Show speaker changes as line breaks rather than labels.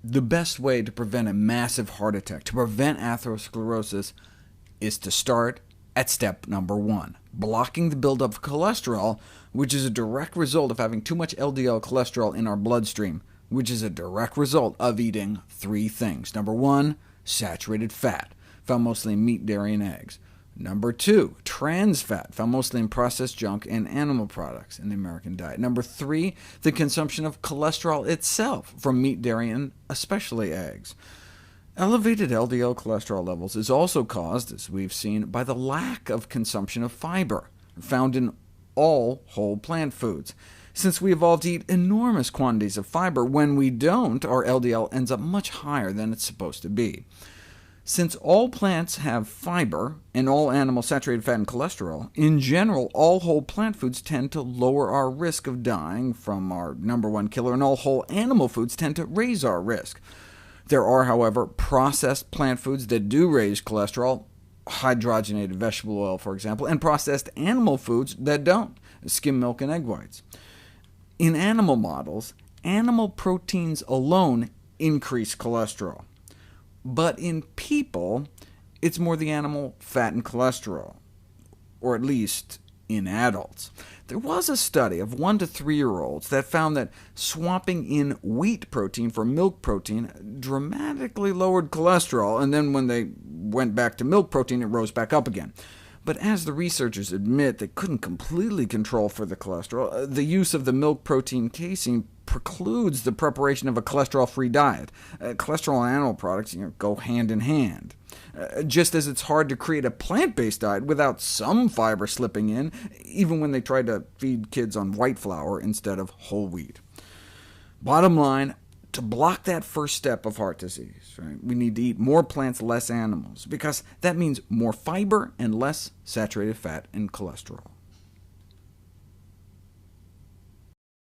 The best way to prevent a massive heart attack, to prevent atherosclerosis, is to start at step number 1, blocking the buildup of cholesterol, which is a direct result of having too much LDL cholesterol in our bloodstream, which is a direct result of eating 3 things. Number 1, saturated fat, found mostly in meat, dairy, and eggs. Number 2, trans fat, found mostly in processed junk and animal products in the American diet. Number 3, the consumption of cholesterol itself from meat, dairy, and especially eggs. Elevated LDL cholesterol levels is also caused, as we've seen, by the lack of consumption of fiber, found in all whole plant foods. Since we evolved to eat enormous quantities of fiber, when we don't, our LDL ends up much higher than it's supposed to be. Since all plants have fiber, and all animals saturated fat and cholesterol, in general, all whole plant foods tend to lower our risk of dying from our number 1 killer, and all whole animal foods tend to raise our risk. There are, however, processed plant foods that do raise cholesterol, hydrogenated vegetable oil, for example, and processed animal foods that don't, skim milk and egg whites. In animal models, animal proteins alone increase cholesterol. But in people, it's more the animal fat and cholesterol, or at least in adults. There was a study of 1 to 3-year-olds that found that swapping in wheat protein for milk protein dramatically lowered cholesterol, and then when they went back to milk protein, it rose back up again. But as the researchers admit they couldn't completely control for the cholesterol, the use of the milk protein casein precludes the preparation of a cholesterol-free diet. Cholesterol and animal products go hand in hand. Just as it's hard to create a plant-based diet without some fiber slipping in, even when they try to feed kids on white flour instead of whole wheat. Bottom line, to block that first step of heart disease, we need to eat more plants, less animals, because that means more fiber and less saturated fat and cholesterol.